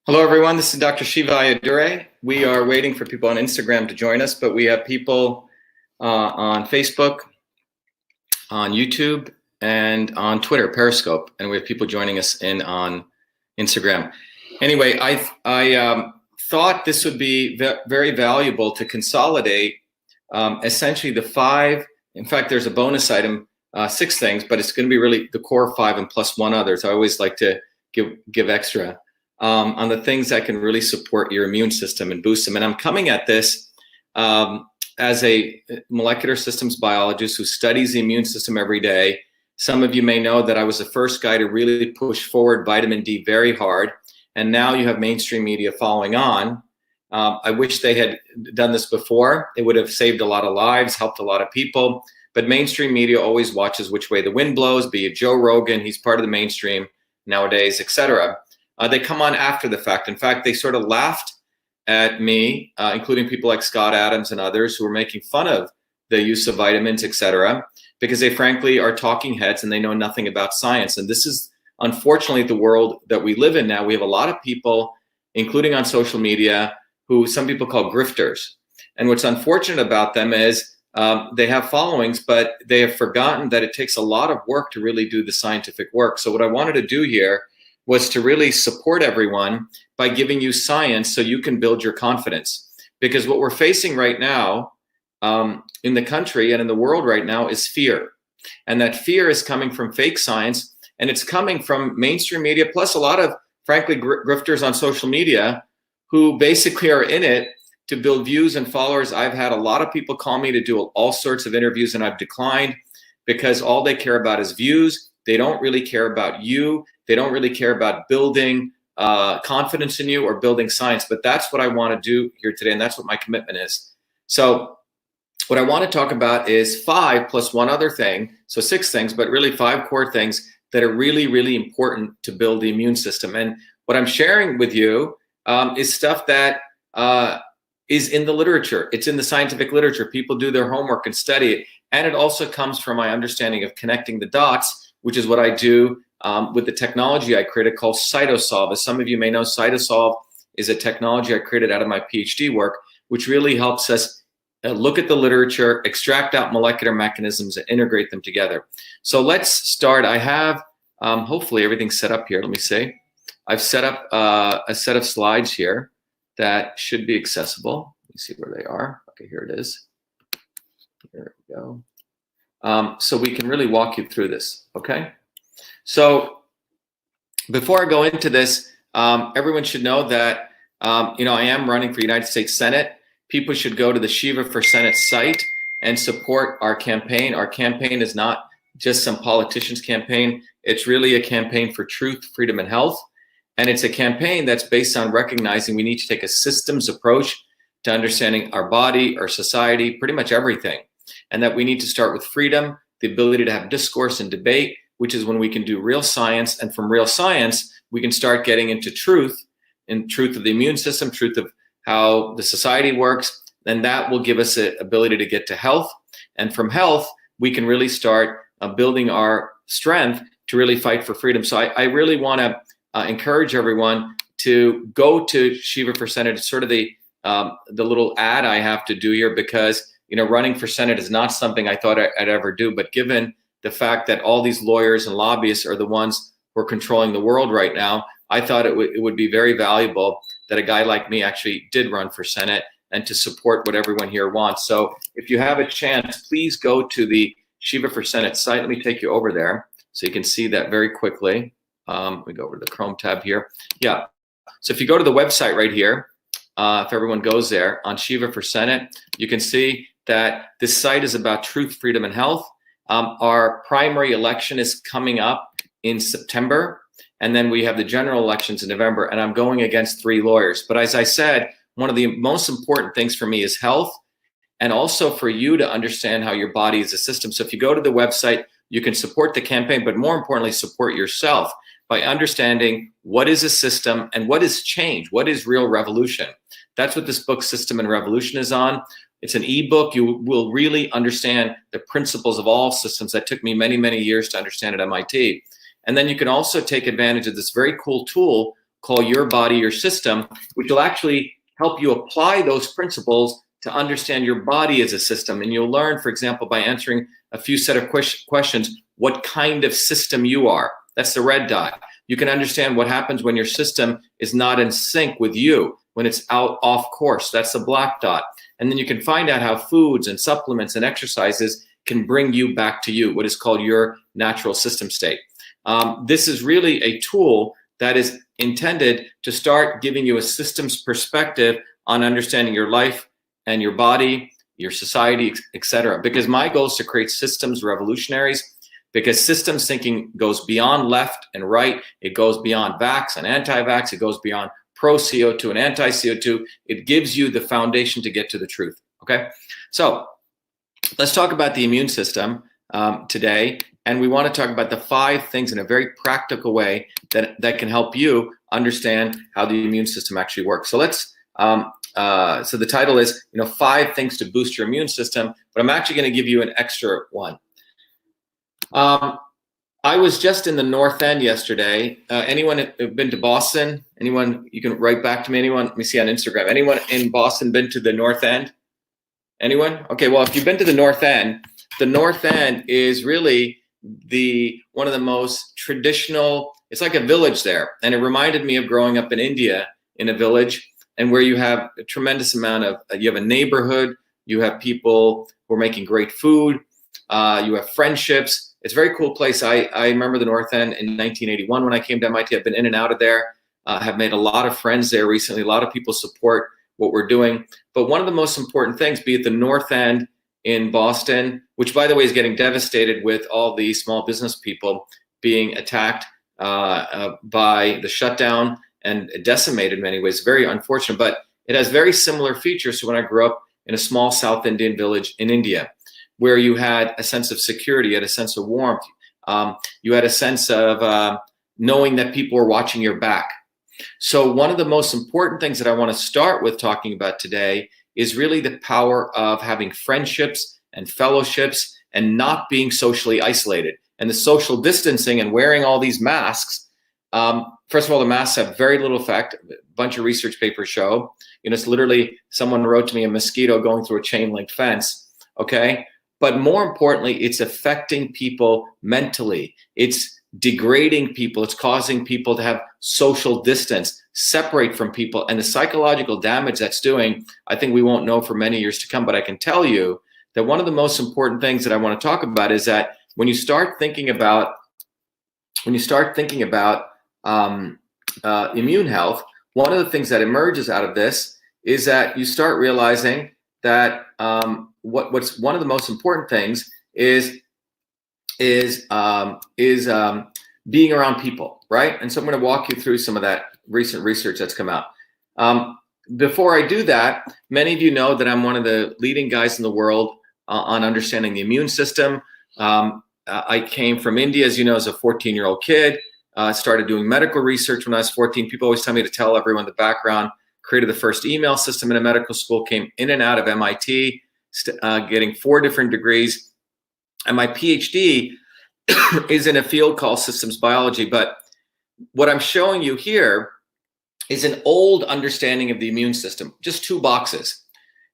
Hello, everyone. This is Dr.SHIVA. We are waiting for people on Instagram to join us, but we have people on Facebook, on YouTube, and on Twitter, Periscope, and we have people joining us on Instagram. Anyway, I thought this would be very valuable to consolidate essentially the 5. In fact, there's a bonus item, 6 things, but it's going to be really the core 5 and plus 1 others. I always like to give extra. On the things that can really support your immune system and boost them. And I'm coming at this as a molecular systems biologist who studies the immune system every day. Some of you may know that I was the first guy to really push forward vitamin D very hard. And now you have mainstream media following on. I wish they had done this before. It would have saved a lot of lives, helped a lot of people. But mainstream media always watches which way the wind blows, be it Joe Rogan, he's part of the mainstream nowadays, etc. They come on after the fact. In fact, they sort of laughed at me, including people like Scott Adams and others who were making fun of the use of vitamins, etc., because they frankly are talking heads and they know nothing about science. And this is unfortunately the world that we live in now. We have a lot of people, including on social media, who some people call grifters. And what's unfortunate about them is they have followings, but they have forgotten that it takes a lot of work to really do the scientific work. So what I wanted to do here was to really support everyone by giving you science so you can build your confidence. Because what we're facing right now in the country and in the world right now is fear. And that fear is coming from fake science, and it's coming from mainstream media, plus a lot of, frankly, grifters on social media who basically are in it to build views and followers. I've had a lot of people call me to do all sorts of interviews, and I've declined because all they care about is views. They don't really care about you. They don't really care about building confidence in you or building science. But that's what I want to do here today, and that's what my commitment is. So what I want to talk about is 5 plus 1 other thing. So 6 things, but really 5 core things that are really, really important to build the immune system. And what I'm sharing with you is stuff that is in the literature. It's in the scientific literature. People do their homework and study it. And it also comes from my understanding of connecting the dots, which is what I do with the technology I created called CytoSolve. As some of you may know, CytoSolve is a technology I created out of my PhD work, which really helps us look at the literature, extract out molecular mechanisms, and integrate them together. So let's start. I have, hopefully everything's set up here. Let me see. I've set up a set of slides here that should be accessible. Let me see where they are. Okay, here it is. There we go. So we can really walk you through this, okay? So before I go into this, everyone should know that, I am running for United States Senate. People should go to the Shiva for Senate site and support our campaign. Our campaign is not just some politician's campaign. It's really a campaign for truth, freedom, and health. And it's a campaign that's based on recognizing we need to take a systems approach to understanding our body, our society, pretty much everything. And that we need to start with freedom, the ability to have discourse and debate, which is when we can do real science. And from real science, we can start getting into truth, and truth of the immune system, truth of how the society works. And that will give us an ability to get to health. And from health, we can really start building our strength to really fight for freedom. So I really want to encourage everyone to go to Shiva for Senate. It's sort of the little ad I have to do here because running for Senate is not something I thought I'd ever do. But given the fact that all these lawyers and lobbyists are the ones who are controlling the world right now, I thought it would be very valuable that a guy like me actually did run for Senate and to support what everyone here wants. So if you have a chance, please go to the Shiva for Senate site. Let me take you over there so you can see that very quickly. We go over to the Chrome tab here. Yeah. So if you go to the website right here, if everyone goes there on Shiva for Senate, you can see that this site is about truth, freedom, and health. Our primary election is coming up in September, and then we have the general elections in November, and I'm going against 3 lawyers. But as I said, one of the most important things for me is health, and also for you to understand how your body is a system. So if you go to the website, you can support the campaign, but more importantly, support yourself by understanding what is a system and what is change, what is real revolution. That's what this book, System and Revolution, is on. It's an ebook. You will really understand the principles of all systems. That took me many, many years to understand at MIT. And then you can also take advantage of this very cool tool call your body your system, which will actually help you apply those principles to understand your body as a system. And you'll learn, for example, by answering a few set of questions, what kind of system you are. That's the red dot. You can understand what happens when your system is not in sync with you, when it's off course. That's the black dot. And then you can find out how foods and supplements and exercises can bring you back to you, what is called your natural system state. This is really a tool that is intended to start giving you a systems perspective on understanding your life and your body, your society, etc. Because my goal is to create systems revolutionaries, because systems thinking goes beyond left and right. It goes beyond vax and anti-vax. It goes beyond pro-CO2 and anti-CO2. It gives you the foundation to get to the truth, okay? So let's talk about the immune system today. And we want to talk about the 5 things in a very practical way that can help you understand how the immune system actually works. So let's, so the title is, 5 things to boost your immune system, but I'm actually going to give you an extra one. I was just in the North End yesterday. Anyone been to Boston? Anyone, you can write back to me. Anyone, let me see on Instagram. Anyone in Boston been to the North End? Anyone? Okay, well, if you've been to the North End is really one of the most traditional, it's like a village there. And it reminded me of growing up in India in a village, and where you have a tremendous amount of, you have a neighborhood, you have people who are making great food, you have friendships. It's a very cool place. I remember the North End in 1981 when I came to MIT. I've been in and out of there, have made a lot of friends there recently. A lot of people support what we're doing. But one of the most important things, be it the North End in Boston, which by the way is getting devastated with all the small business people being attacked by the shutdown and decimated in many ways. Very unfortunate, but it has very similar features to when I grew up in a small South Indian village in India, where you had a sense of security, you had a sense of warmth, you had a sense of knowing that people were watching your back. So one of the most important things that I want to start with talking about today is really the power of having friendships and fellowships and not being socially isolated. And the social distancing and wearing all these masks, first of all, the masks have very little effect. A bunch of research papers show, it's literally, someone wrote to me, a mosquito going through a chain link fence, okay? But more importantly, it's affecting people mentally. It's degrading people. It's causing people to have social distance, separate from people. And the psychological damage that's doing, I think we won't know for many years to come. But I can tell you that one of the most important things that I want to talk about is that when you start thinking about immune health, one of the things that emerges out of this is that you start realizing that what's one of the most important things is being around people, right? And so I'm going to walk you through some of that recent research that's come out. Before I do that, many of you know that I'm one of the leading guys in the world on understanding the immune system. I came from India, as you know, as a 14-year-old kid. Started doing medical research when I was 14. People always tell me to tell everyone the background. Created the first email system in a medical school, came in and out of MIT, getting 4 different degrees. And my PhD is in a field called systems biology. But what I'm showing you here is an old understanding of the immune system, just 2 boxes.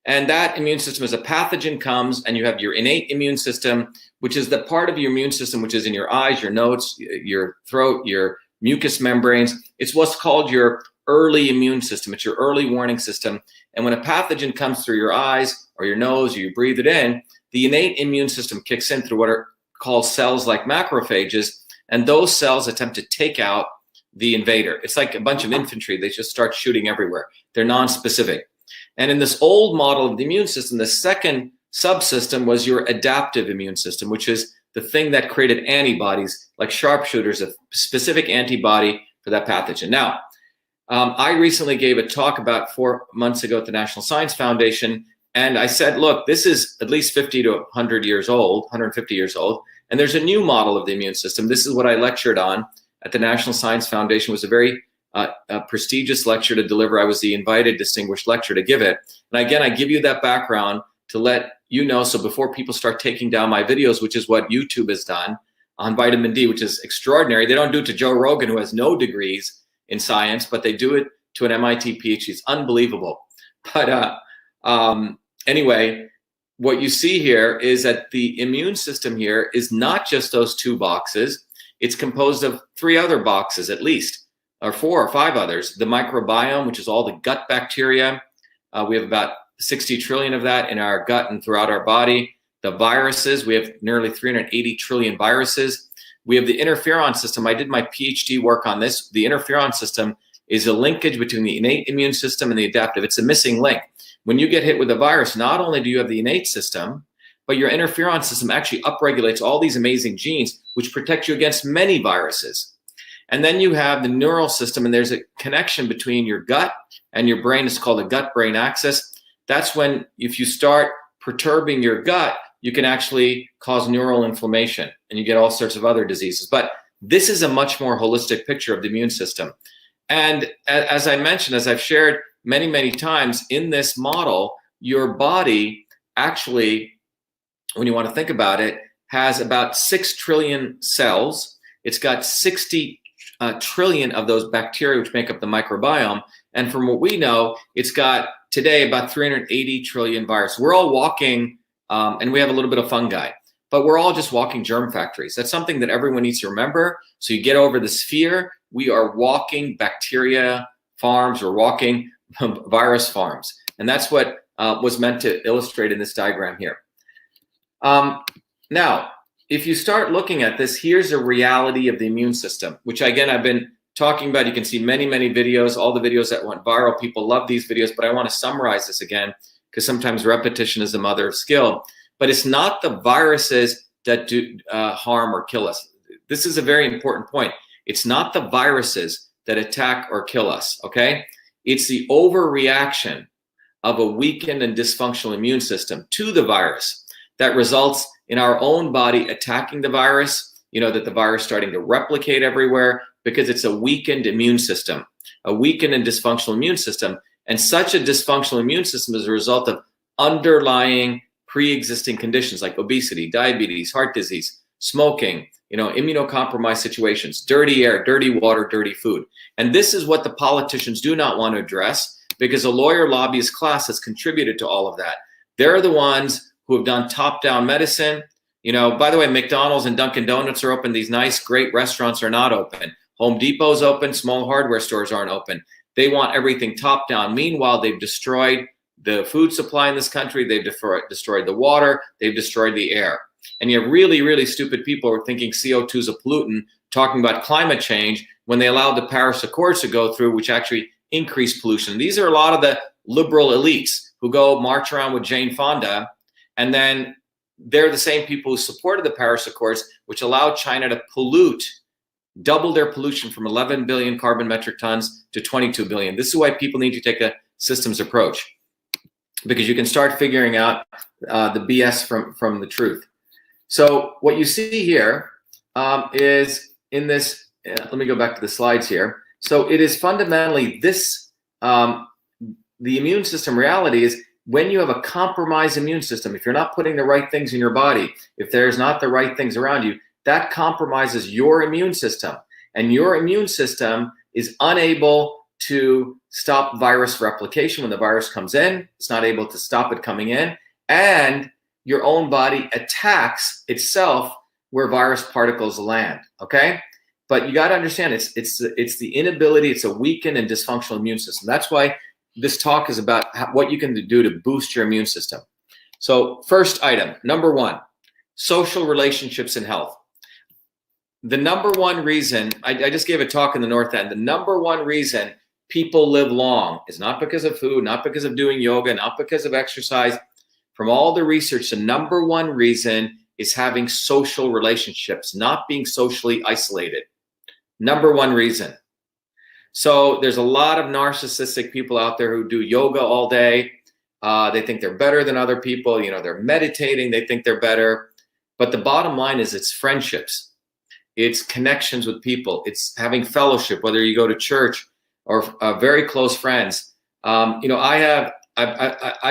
And that immune system, as a pathogen comes, and you have your innate immune system, which is the part of your immune system which is in your eyes, your nose, your throat, your mucous membranes. It's what's called your early immune system. It's your early warning system. And when a pathogen comes through your eyes or your nose, or you breathe it in, the innate immune system kicks in through what are called cells like macrophages. And those cells attempt to take out the invader. It's like a bunch of infantry. They just start shooting everywhere. They're non-specific. And in this old model of the immune system, the second subsystem was your adaptive immune system, which is the thing that created antibodies, like sharpshooters, a specific antibody for that pathogen. Now, I recently gave a talk about 4 months ago at the National Science Foundation, and I said, look, this is at least 50 to 100 years old, 150 years old, and there's a new model of the immune system. This is what I lectured on at the National Science Foundation. It was a very prestigious lecture to deliver. I was the invited distinguished lecturer to give it. And again, I give you that background to let you know, so before people start taking down my videos, which is what YouTube has done on vitamin D, which is extraordinary. They don't do it to Joe Rogan, who has no degrees in science, but they do it to an MIT PhD. It's unbelievable. But anyway, what you see here is that the immune system here is not just those 2 boxes. It's composed of 3 other boxes at least, or 4 or 5 others. The microbiome, which is all the gut bacteria. We have about 60 trillion of that in our gut and throughout our body. The viruses, we have nearly 380 trillion viruses. We have the interferon system. I did my PhD work on this. The interferon system is a linkage between the innate immune system and the adaptive. It's a missing link. When you get hit with a virus, not only do you have the innate system, but your interferon system actually upregulates all these amazing genes, which protect you against many viruses. And then you have the neural system, and there's a connection between your gut and your brain. It's called the gut-brain axis. That's when, if you start perturbing your gut, you can actually cause neural inflammation, and you get all sorts of other diseases. But this is a much more holistic picture of the immune system. And as I mentioned, as I've shared many, many times, in this model, your body actually, when you want to think about it, has about 6 trillion cells. It's got 60 trillion of those bacteria, which make up the microbiome. And from what we know, it's got today about 380 trillion viruses. We're all walking, and we have a little bit of fungi, but we're all just walking germ factories. That's something that everyone needs to remember. So you get over this fear. We are walking bacteria farms, or walking virus farms. And that's what was meant to illustrate in this diagram here. Now, if you start looking at this, here's a reality of the immune system, which again, I've been talking about. You can see many, many videos, all the videos that went viral. People love these videos, but I want to summarize this again, because sometimes repetition is the mother of skill. But it's not the viruses that do harm or kill us. This is a very important point. It's not the viruses that attack or kill us, okay? It's the overreaction of a weakened and dysfunctional immune system to the virus that results in our own body attacking the virus, that the virus starting to replicate everywhere, because it's a weakened immune system, a weakened and dysfunctional immune system. And such a dysfunctional immune system is a result of underlying pre-existing conditions like obesity, diabetes, heart disease, smoking, immunocompromised situations, dirty air, dirty water, dirty food. And this is what the politicians do not want to address, because a lawyer lobbyist class has contributed to all of that. They're the ones who have done top-down medicine. By the way, McDonald's and Dunkin' Donuts are open. These nice, great restaurants are not open. Home Depot's open. Small hardware stores aren't open. They want everything top-down. Meanwhile, they've destroyed the food supply in this country. They've destroyed the water. They've destroyed the air. And you have really, really stupid people who are thinking CO2 is a pollutant, talking about climate change, when they allowed the Paris Accords to go through, which actually increased pollution. These are a lot of the liberal elites who go march around with Jane Fonda, and then they're the same people who supported the Paris Accords, which allowed China to pollute, double their pollution from 11 billion carbon metric tons to 22 billion. This is why people need to take a systems approach, because you can start figuring out the BS from the truth. So what you see here is in this, let me go back to the slides here. So it is fundamentally this, the immune system reality is when you have a compromised immune system, if you're not putting the right things in your body, if there's not the right things around you, that compromises your immune system. And your immune system is unable to stop virus replication. When the virus comes in, it's not able to stop it coming in. And your own body attacks itself where virus particles land, okay? But you got to understand, it's the inability, it's a weakened and dysfunctional immune system. That's why this talk is about what you can do to boost your immune system. So first item, number 1, social relationships and health. The number 1 reason, I just gave a talk in the North End, the number 1 reason people live long is not because of food, not because of doing yoga, not because of exercise. From all the research, the number 1 reason is having social relationships, not being socially isolated. Number 1 reason. So there's a lot of narcissistic people out there who do yoga all day. They think they're better than other people. They're meditating. They think they're better. But the bottom line is it's friendships. It's connections with people. It's having fellowship, whether you go to church or very close friends. I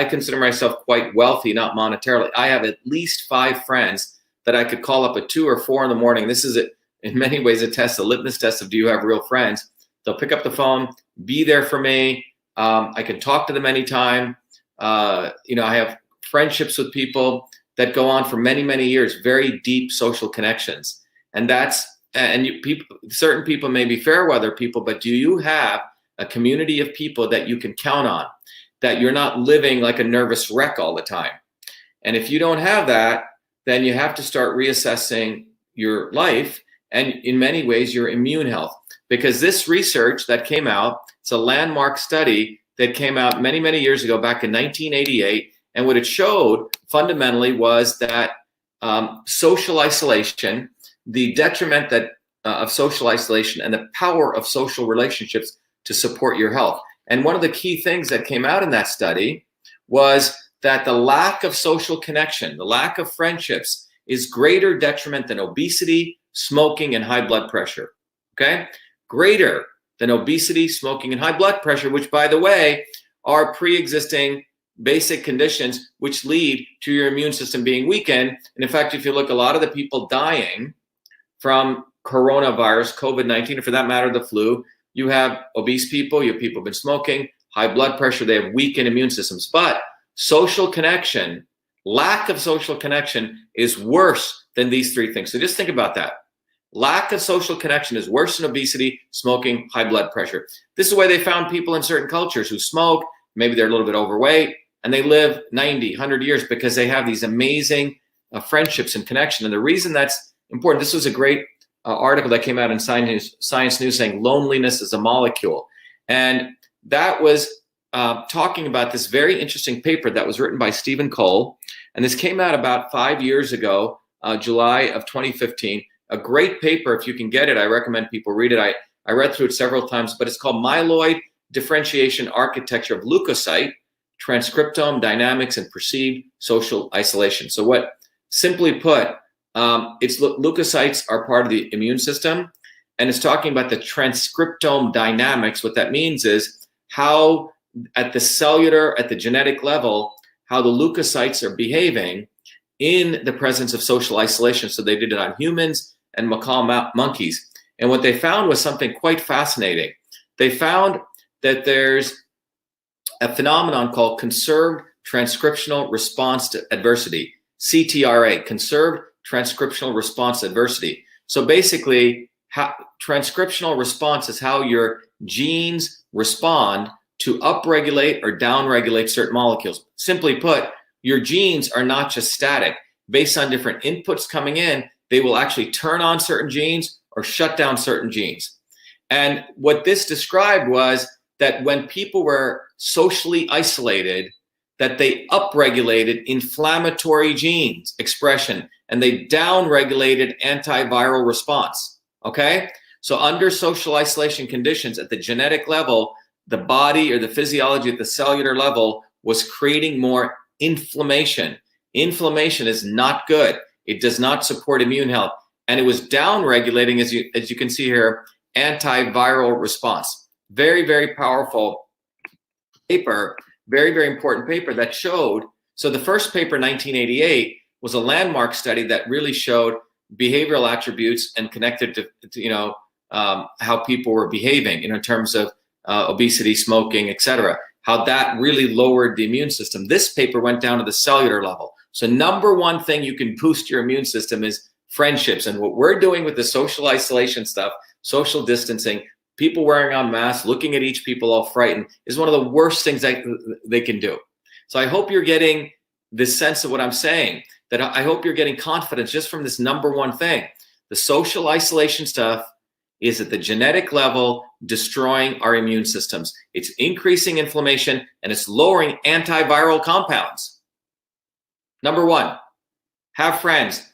consider myself quite wealthy, not monetarily. I have at least 5 friends that I could call up at 2 or 4 in the morning. This is in many ways a litmus test of do you have real friends. They'll pick up the phone, be there for me. I can talk to them anytime. I have friendships with people that go on for many, many years, very deep social connections. And certain people may be fair weather people, but do you have a community of people that you can count on, that you're not living like a nervous wreck all the time? And if you don't have that, then you have to start reassessing your life and in many ways your immune health. Because this research that came out, it's a landmark study that came out many, many years ago, back in 1988. And what it showed fundamentally was that social isolation, the detriment of social isolation and the power of social relationships to support your health. And one of the key things that came out in that study was that the lack of social connection, the lack of friendships, is greater detriment than obesity, smoking, and high blood pressure. Okay? Greater than obesity, smoking, and high blood pressure, which, by the way, are pre-existing basic conditions which lead to your immune system being weakened. And in fact, if you look, a lot of the people dying from coronavirus, COVID-19, or for that matter, the flu, you have obese people, you have people who've been smoking, high blood pressure, they have weakened immune systems. But social connection, lack of social connection is worse than these three things. So just think about that. Lack of social connection is worse than obesity, smoking, high blood pressure. This is why they found people in certain cultures who smoke, maybe they're a little bit overweight, and they live 90, 100 years because they have these amazing friendships and connection. And the reason that's important, this was a great article that came out in Science News saying loneliness is a molecule. And that was talking about this very interesting paper that was written by Stephen Cole. And this came out about 5 years ago, July of 2015. A great paper. If you can get it, I recommend people read it. I read through it several times, but it's called Myeloid Differentiation Architecture of Leukocyte, Transcriptome Dynamics and Perceived Social Isolation. So what, simply put, it's leukocytes are part of the immune system, and it's talking about the transcriptome dynamics. What that means is how at the cellular, at the genetic level, how the leukocytes are behaving in the presence of social isolation. So they did it on humans and macaque monkeys. And what they found was something quite fascinating. They found that there's a phenomenon called conserved transcriptional response to adversity, CTRA, conserved transcriptional response to adversity. So basically, transcriptional response is how your genes respond to upregulate or downregulate certain molecules. Simply put, your genes are not just static. Based on different inputs coming in, they will actually turn on certain genes or shut down certain genes. And what this described was that when people were socially isolated, that they upregulated inflammatory genes expression and they downregulated antiviral response, okay? So under social isolation conditions at the genetic level, the body or the physiology at the cellular level was creating more inflammation. Inflammation is not good. It does not support immune health. And it was downregulating, as you can see here, antiviral response. Very, very powerful paper, very, very important paper that showed. So the first paper, 1988, was a landmark study that really showed behavioral attributes and connected to how people were behaving in terms of obesity, smoking, etc. How that really lowered the immune system. This paper went down to the cellular level. So number one thing you can boost your immune system is friendships. And what we're doing with the social isolation stuff, social distancing, people wearing on masks, looking at each people all frightened, is one of the worst things they can do. So I hope you're getting this sense of what I'm saying, that I hope you're getting confidence just from this number one thing. The social isolation stuff is at the genetic level destroying our immune systems. It's increasing inflammation and it's lowering antiviral compounds. Number one, have friends,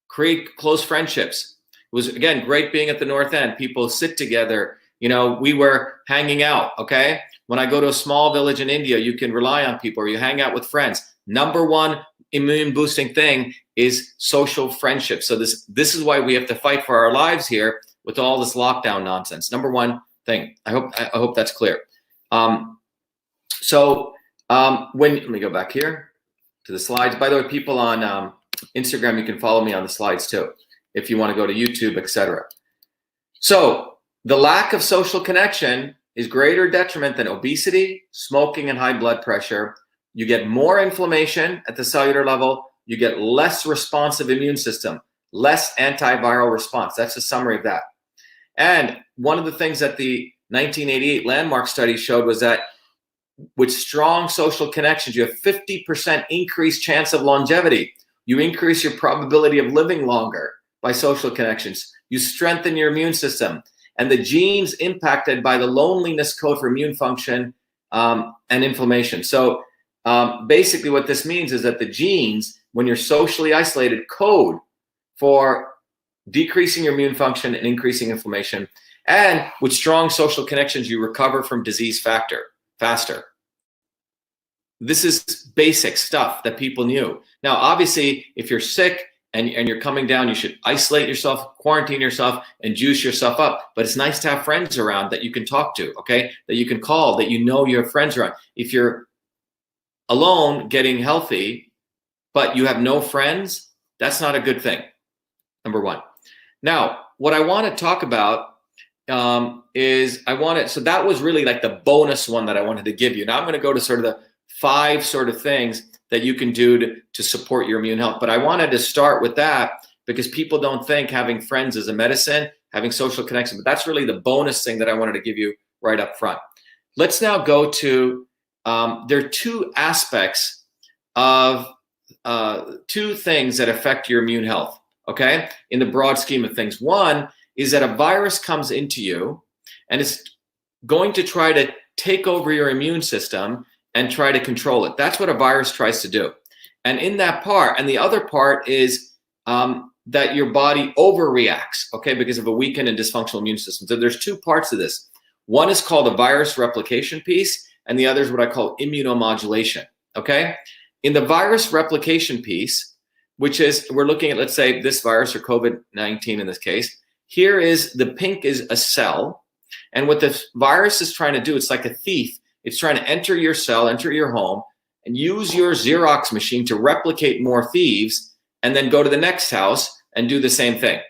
create close friendships. It was, again, great being at the North End. People sit together. We were hanging out, okay? When I go to a small village in India, you can rely on people or you hang out with friends. Number one immune boosting thing is social friendship. So this is why we have to fight for our lives here with all this lockdown nonsense. Number one thing. I hope that's clear. Let me go back here to the slides. By the way, people on Instagram, you can follow me on the slides too, if you want to go to YouTube, etc. So The lack of social connection is greater detriment than obesity, smoking, and high blood pressure. You get more inflammation at the cellular level. You get less responsive immune system, less antiviral response. That's a summary of that. And one of the things that the 1988 landmark study showed was that with strong social connections, you have 50% increased chance of longevity. You increase your probability of living longer by social connections. You strengthen your immune system. And the genes impacted by the loneliness code for immune function and inflammation. So basically what this means is that the genes, when you're socially isolated, code for decreasing your immune function and increasing inflammation. And with strong social connections, you recover from disease faster. This is basic stuff that people knew. Now, obviously, if you're sick and you're coming down, you should isolate yourself, quarantine yourself, and juice yourself up. But it's nice to have friends around that you can talk to, okay? That you can call, that you have friends around. If you're alone getting healthy, but you have no friends, that's not a good thing, number one. Now, what I want to talk about so that was really like the bonus one that I wanted to give you. Now I'm going to go to sort of the 5 sort of things that you can do to support your immune health. But I wanted to start with that because people don't think having friends is a medicine, having social connection, but that's really the bonus thing that I wanted to give you right up front. Let's now go to, there are 2 aspects of 2 things that affect your immune health, okay? In the broad scheme of things. One is that a virus comes into you and it's going to try to take over your immune system and try to control it. That's what a virus tries to do. And in that part, and the other part is that your body overreacts, okay, because of a weakened and dysfunctional immune system. So there's 2 parts of this. One is called the virus replication piece, and the other is what I call immunomodulation, okay? In the virus replication piece, which is, we're looking at, let's say, this virus or COVID-19 in this case, here is, the pink is a cell, and what the virus is trying to do, it's like a thief. It's trying to enter your cell, enter your home, and use your Xerox machine to replicate more thieves, and then go to the next house and do the same thing.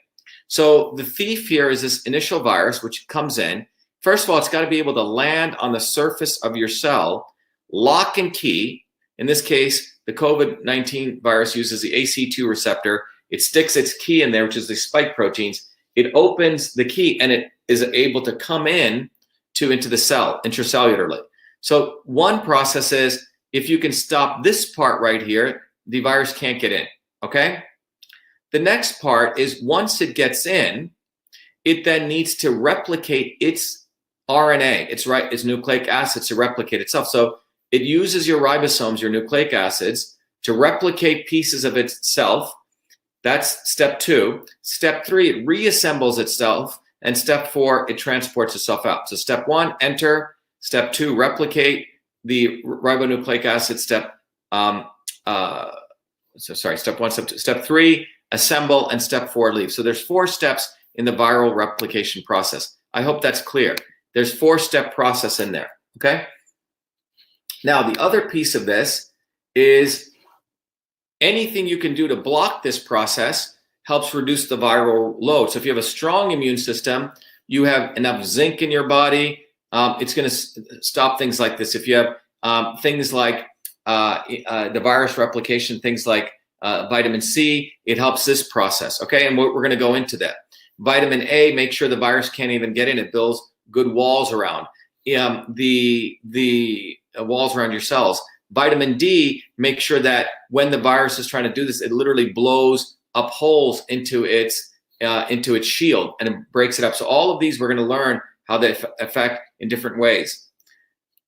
So the thief here is this initial virus, which comes in. First of all, it's got to be able to land on the surface of your cell, lock and key. In this case, the COVID-19 virus uses the AC2 receptor. It sticks its key in there, which is the spike proteins. It opens the key and it is able to come into the cell intracellularly. So one process is, if you can stop this part right here, the virus can't get in, okay? The next part is, once it gets in, it then needs to replicate its RNA, its nucleic acids to replicate itself. So it uses your ribosomes, your nucleic acids, to replicate pieces of itself. That's step 2. Step 3, it reassembles itself. And step 4, it transports itself out. So step 1, enter. Step 2, replicate the ribonucleic acid. Step 1, step 3, assemble, and step 4, leave. So there's 4 steps in the viral replication process. I hope that's clear. There's 4-step process in there, okay? Now, the other piece of this is anything you can do to block this process helps reduce the viral load. So if you have a strong immune system, you have enough zinc in your body, it's going to stop things like this. If you have things like the virus replication, things like vitamin C, it helps this process, okay? And we're going to go into that. Vitamin A, make sure the virus can't even get in. It builds good walls around the walls around your cells. Vitamin D, make sure that when the virus is trying to do this, it literally blows up holes into its shield and it breaks it up. So all of these we're going to learn how they affect in different ways.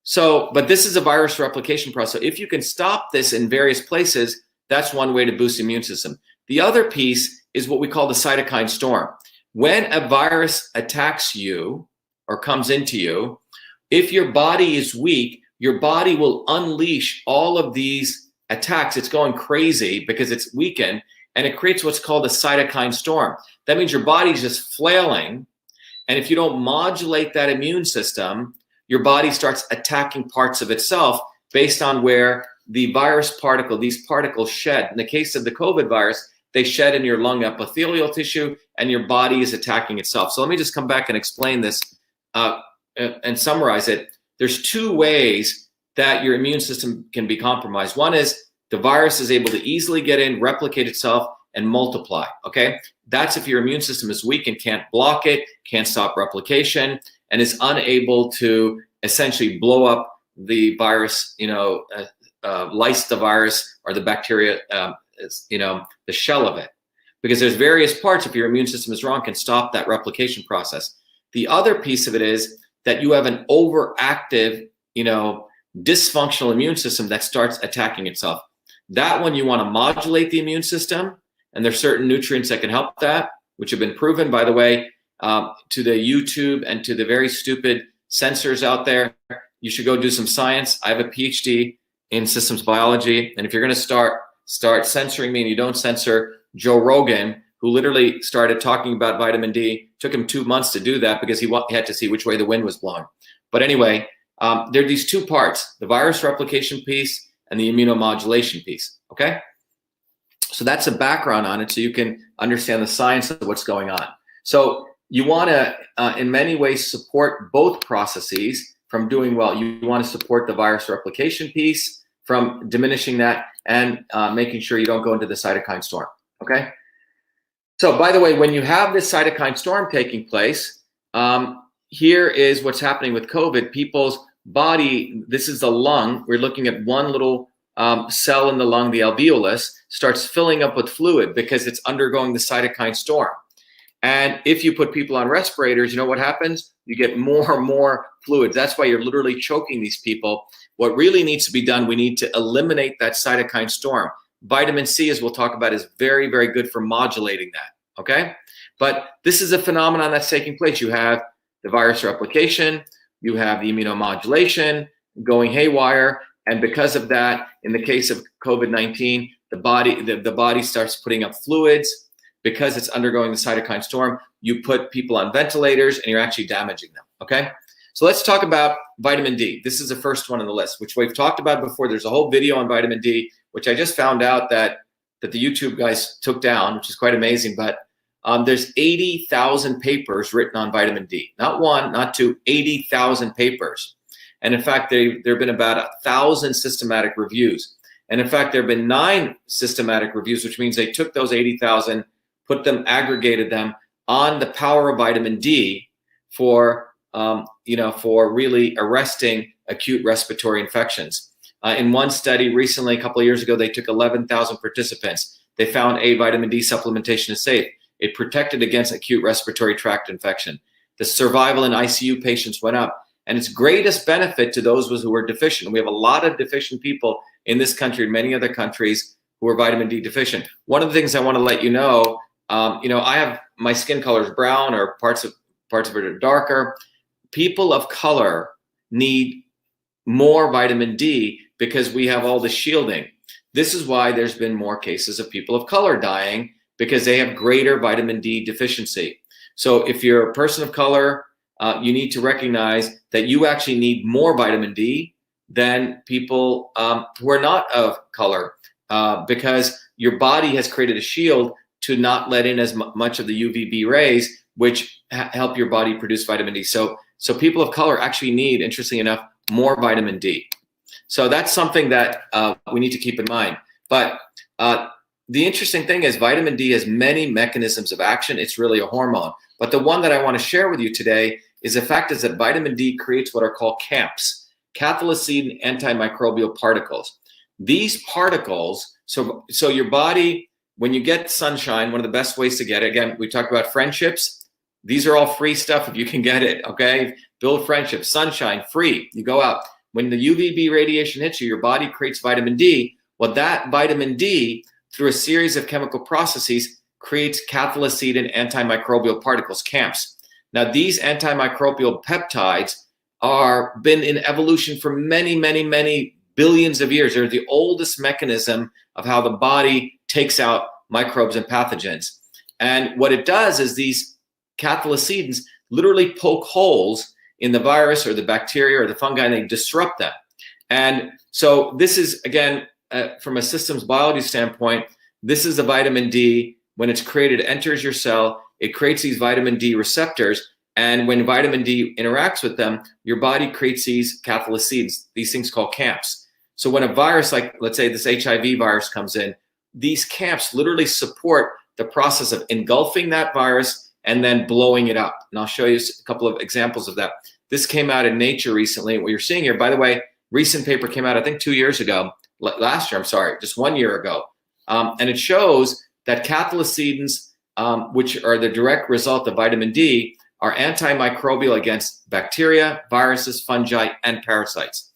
So, but this is a virus replication process. So if you can stop this in various places, that's one way to boost the immune system. The other piece is what we call the cytokine storm. When a virus attacks you or comes into you, if your body is weak, your body will unleash all of these attacks. It's going crazy because it's weakened, and it creates what's called a cytokine storm. That means your body's just flailing, and if you don't modulate that immune system, your body starts attacking parts of itself based on where the virus particle, these particles shed. In the case of the COVID virus, they shed in your lung epithelial tissue, and your body is attacking itself. So let me just come back and explain this and summarize it. There's two ways that your immune system can be compromised. One is the virus is able to easily get in, replicate itself, and multiply, okay? That's if your immune system is weak and can't block it, can't stop replication, and is unable to essentially blow up the virus, lyse the virus or the bacteria, the shell of it. Because there's various parts, if your immune system is wrong, can stop that replication process. The other piece of it is that you have an overactive, dysfunctional immune system that starts attacking itself. That one you want to modulate the immune system, and there's certain nutrients that can help that, which have been proven, by the way, to the YouTube and to the very stupid censors out there. You should go do some science. I have a PhD in systems biology, and if you're going to start censoring me and you don't censor Joe Rogan, who literally started talking about vitamin D, took him 2 months to do that because he had to see which way the wind was blowing. But anyway, there are these two parts, the virus replication piece and the immunomodulation piece, okay? So that's a background on it so you can understand the science of what's going on. So you want to, in many ways, support both processes from doing well. You want to support the virus replication piece from diminishing that and making sure you don't go into the cytokine storm, okay? So by the way, when you have this cytokine storm taking place, here is what's happening with COVID. People's body, this is the lung. We're looking at one little cell in the lung, the alveolus, starts filling up with fluid because it's undergoing the cytokine storm. And if you put people on respirators, you know what happens? You get more and more fluids. That's why you're literally choking these people. What really needs to be done, we need to eliminate that cytokine storm. Vitamin C, as we'll talk about, is very, very good for modulating that, okay? But this is a phenomenon that's taking place. You have the virus replication, you have the immunomodulation going haywire, and because of that, in the case of COVID-19, the body starts putting up fluids. Because it's undergoing the cytokine storm, you put people on ventilators and you're actually damaging them, okay? So let's talk about vitamin D. This is the first one on the list, which we've talked about before. There's a whole video on vitamin D, which I just found out that the YouTube guys took down, which is quite amazing, but there's 80,000 papers written on vitamin D. Not one, not two, 80,000 papers. And in fact, there have been about 1,000 systematic reviews. And in fact, there have been 9 systematic reviews, which means they took those 80,000, put them, aggregated them on the power of vitamin D for, for really arresting acute respiratory infections. In one study recently, a couple of years ago, they took 11,000 participants. They found vitamin D supplementation is safe. It protected against acute respiratory tract infection. The survival in ICU patients went up. And its greatest benefit to those who were deficient. We have a lot of deficient people in this country and many other countries who are vitamin D deficient. One of the things I want to let you know, I have my skin color is brown or parts of it are darker. People of color need more vitamin D because we have all the shielding. This is why there's been more cases of people of color dying because they have greater vitamin D deficiency. So if you're a person of color, you need to recognize that you actually need more vitamin D than people who are not of color because your body has created a shield to not let in as much of the UVB rays, which help your body produce vitamin D. So people of color actually need, interestingly enough, more vitamin D. So that's something that we need to keep in mind. But the interesting thing is vitamin D has many mechanisms of action. It's really a hormone. But the one that I want to share with you today is the fact is that vitamin D creates what are called CAMPs, cathelicidin antimicrobial particles. These particles, so your body, when you get sunshine, one of the best ways to get it, again, we talked about friendships. These are all free stuff if you can get it, okay? Build friendships, sunshine, free, you go out. When the UVB radiation hits you, your body creates vitamin D. Well, that vitamin D, through a series of chemical processes, creates cathelicidin antimicrobial particles, CAMPs. Now, these antimicrobial peptides are been in evolution for many, many, many billions of years. They're the oldest mechanism of how the body takes out microbes and pathogens. And what it does is these cathelicidins literally poke holes in the virus or the bacteria or the fungi, and they disrupt them. And so this is, again, from a systems biology standpoint, This is the vitamin D. When it's created, it enters your cell. It creates these vitamin D receptors. And when vitamin D interacts with them, your body creates these cathelicidins, these things called camps. So when a virus, like let's say this HIV virus comes in, these camps literally support the process of engulfing that virus and then blowing it up. And I'll show you a couple of examples of that. This came out in Nature recently. What you're seeing here, by the way, recent paper came out, I think 2 years ago, last year, I'm sorry, just 1 year ago. And it shows that cathelicidins, which are the direct result of vitamin D, are antimicrobial against bacteria, viruses, fungi, and parasites.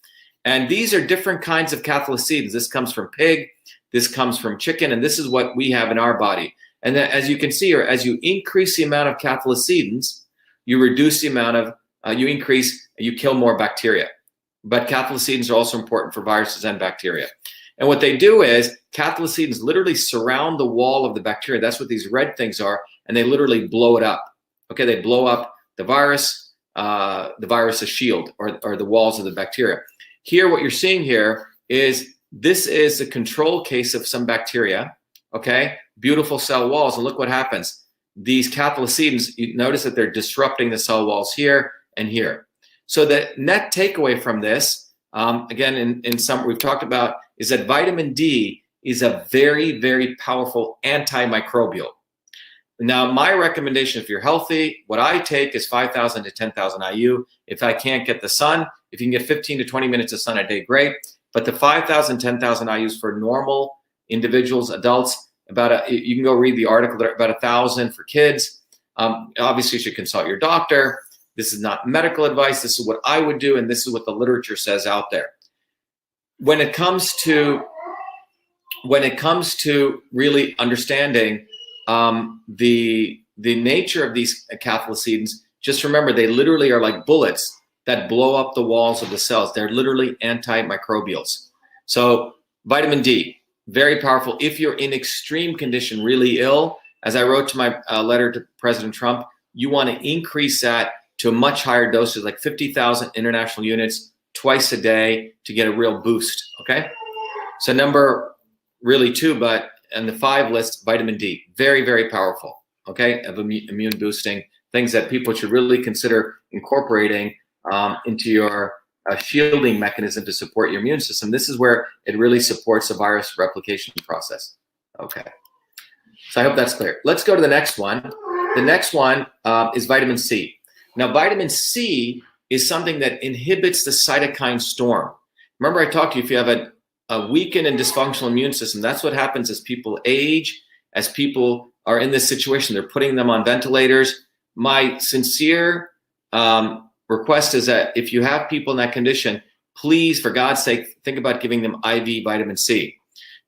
And these are different kinds of cathelicidins. This comes from pig, this comes from chicken, and this is what we have in our body. And then as you can see here, as you increase the amount of cathelicidins, you reduce the amount of, you kill more bacteria. But cathelicidins are also important for viruses and bacteria. And what they do is cathelicidins literally surround the wall of the bacteria. That's what these red things are, and they literally blow it up. Okay, they blow up the virus's shield or the walls of the bacteria. Here, what you're seeing here is this is a control case of some bacteria. Okay, beautiful cell walls, and look what happens. These cathelicidins, you notice that they're disrupting the cell walls here and here. So the net takeaway from this, again, in some we've talked about, is that vitamin D is a very, very powerful antimicrobial. Now, my recommendation, if you're healthy, what I take is 5,000 to 10,000 IU. If I can't get the sun, if you can get 15 to 20 minutes of sun a day, great. But the 5,000, 10,000 IUs for normal individuals, adults, you can go read the article, about 1,000 for kids. Obviously, you should consult your doctor. This is not medical advice. This is what I would do, and this is what the literature says out there. When it comes to really understanding the nature of these cathelicidins, just remember they literally are like bullets that blow up the walls of the cells. They're literally antimicrobials. So vitamin D, very powerful. If you're in extreme condition, really ill, as I wrote to my letter to President Trump, you want to increase that to much higher doses, like 50,000 international units twice a day to get a real boost, okay? So number really 2, but on the 5 list, vitamin D, very, very powerful, okay, of immune boosting, things that people should really consider incorporating into your shielding mechanism to support your immune system. This is where it really supports the virus replication process, okay? So I hope that's clear. Let's go to the next one. The next one is vitamin C. Now, vitamin C is something that inhibits the cytokine storm. Remember I talked to you, if you have a weakened and dysfunctional immune system, that's what happens as people age, as people are in this situation. They're putting them on ventilators. My sincere request is that if you have people in that condition, please, for God's sake, think about giving them IV vitamin C.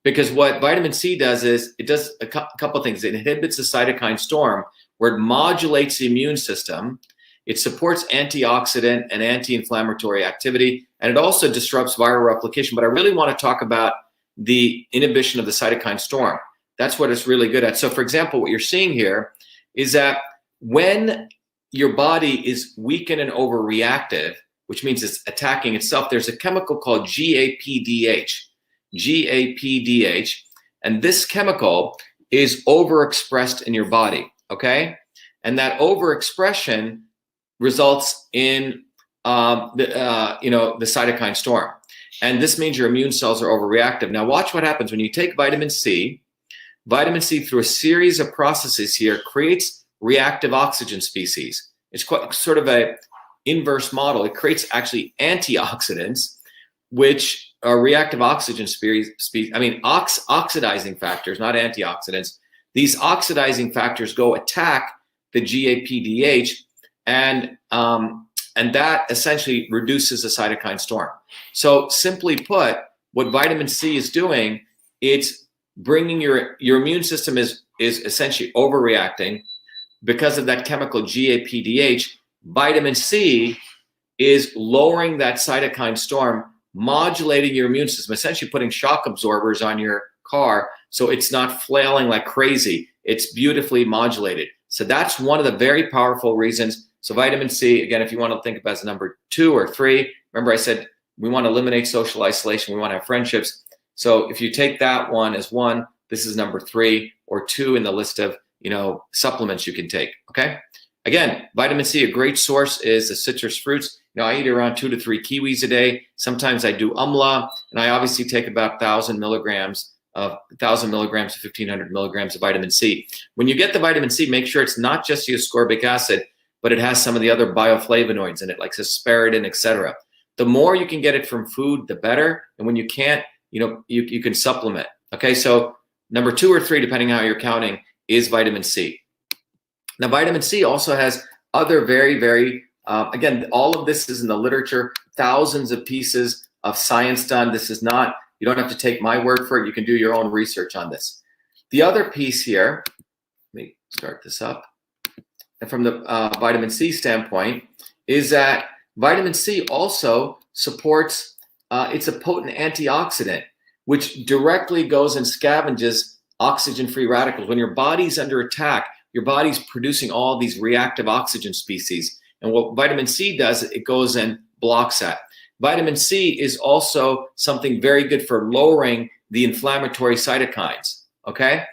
Because what vitamin C does is it does a couple of things. It inhibits the cytokine storm, where it modulates the immune system. It supports antioxidant and anti-inflammatory activity, and it also disrupts viral replication. But I really want to talk about the inhibition of the cytokine storm. That's what it's really good at. So for example, what you're seeing here is that when your body is weakened and overreactive, which means it's attacking itself, there's a chemical called GAPDH. GAPDH, and this chemical is overexpressed in your body, okay? And that overexpression results in the cytokine storm. And this means your immune cells are overreactive. Now watch what happens when you take vitamin C. Vitamin C, through a series of processes here, creates reactive oxygen species. It's quite sort of a inverse model. It creates actually antioxidants, which are reactive oxygen species. I mean, oxidizing factors, not antioxidants. These oxidizing factors go attack the GAPDH, and that essentially reduces the cytokine storm. So simply put, what vitamin C is doing, it's bringing your immune system is essentially overreacting because of that chemical GAPDH. Vitamin C is lowering that cytokine storm, modulating your immune system, essentially putting shock absorbers on your car so it's not flailing like crazy. It's beautifully modulated. So that's one of the very powerful reasons. So vitamin C, again, if you want to think of it as number 2 or 3, remember I said we want to eliminate social isolation. We want to have friendships. So if you take that one as 1, this is number 3 or 2 in the list of, supplements you can take, okay? Again, vitamin C, a great source is the citrus fruits. I eat around 2 to 3 kiwis a day. Sometimes I do umla, and I obviously take about 1,000 milligrams to 1,500 milligrams of vitamin C. When you get the vitamin C, make sure it's not just the ascorbic acid, but it has some of the other bioflavonoids in it, like asparagine, etc. The more you can get it from food, the better. And when you can't, you can supplement. Okay, so number 2 or 3, depending on how you're counting, is vitamin C. Now, vitamin C also has other very, very, again, all of this is in the literature, thousands of pieces of science done. This is not, you don't have to take my word for it. You can do your own research on this. The other piece here, let me start this up. And from the vitamin C standpoint, is that vitamin C also supports, it's a potent antioxidant, which directly goes and scavenges oxygen-free radicals. When your body's under attack, your body's producing all these reactive oxygen species. And what vitamin C does, it goes and blocks that. Vitamin C is also something very good for lowering the inflammatory cytokines, okay?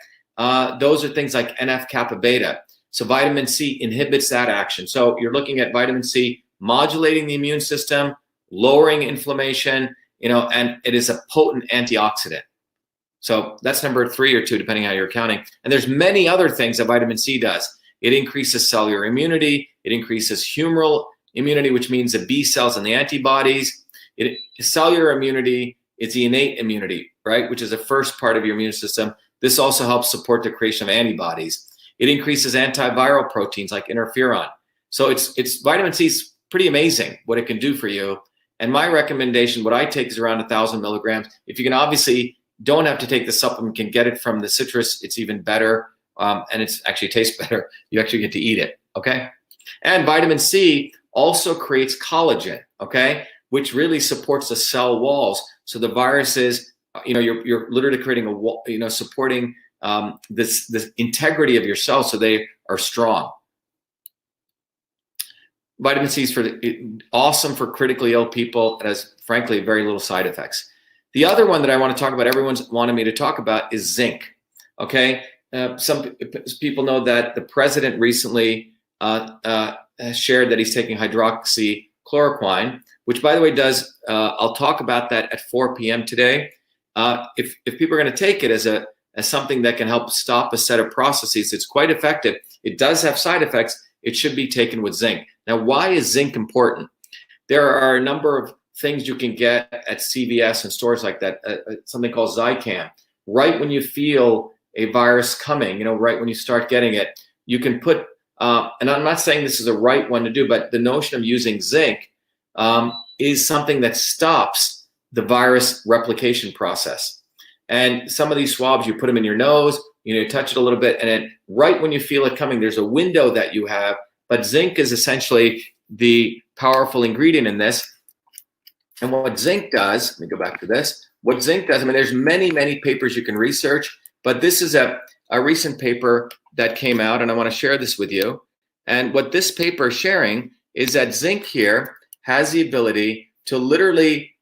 Those are things like NF-kappa beta. So vitamin C inhibits that action. So you're looking at vitamin C modulating the immune system, lowering inflammation, and it is a potent antioxidant. So that's number 3 or 2, depending on how you're counting. And there's many other things that vitamin C does. It increases cellular immunity. It increases humoral immunity, which means the B cells and the antibodies. Cellular immunity is the innate immunity, right, which is the first part of your immune system. This also helps support the creation of antibodies. It increases antiviral proteins like interferon. So it's vitamin C is pretty amazing what it can do for you. And my recommendation, what I take is around 1,000 milligrams. If you can obviously don't have to take the supplement, can get it from the citrus, it's even better. And it's actually tastes better. You actually get to eat it, okay? And vitamin C also creates collagen, okay, which really supports the cell walls. So the viruses, you're literally creating a wall, supporting this integrity of your cells so they are strong. Vitamin C is awesome for critically ill people. It has, frankly, very little side effects. The other one that I want to talk about, everyone's wanted me to talk about, is zinc, okay? Some people know that the president recently shared that he's taking hydroxychloroquine, which, by the way, does, I'll talk about that at 4 p.m. today. If people are going to take it as something that can help stop a set of processes, it's quite effective. It does have side effects. It should be taken with zinc. Now, why is zinc important? There are a number of things you can get at CVS and stores like that, something called Zicam. Right when you feel a virus coming, right when you start getting it, you can put, and I'm not saying this is the right one to do, but the notion of using zinc is something that stops the virus replication process. And some of these swabs, you put them in your nose, you touch it a little bit, and then right when you feel it coming, there's a window that you have, but zinc is essentially the powerful ingredient in this. And what zinc does, let me go back to this. What zinc does, there's many, many papers you can research, but this is a recent paper that came out, and I want to share this with you. And what this paper is sharing is that zinc here has the ability to literally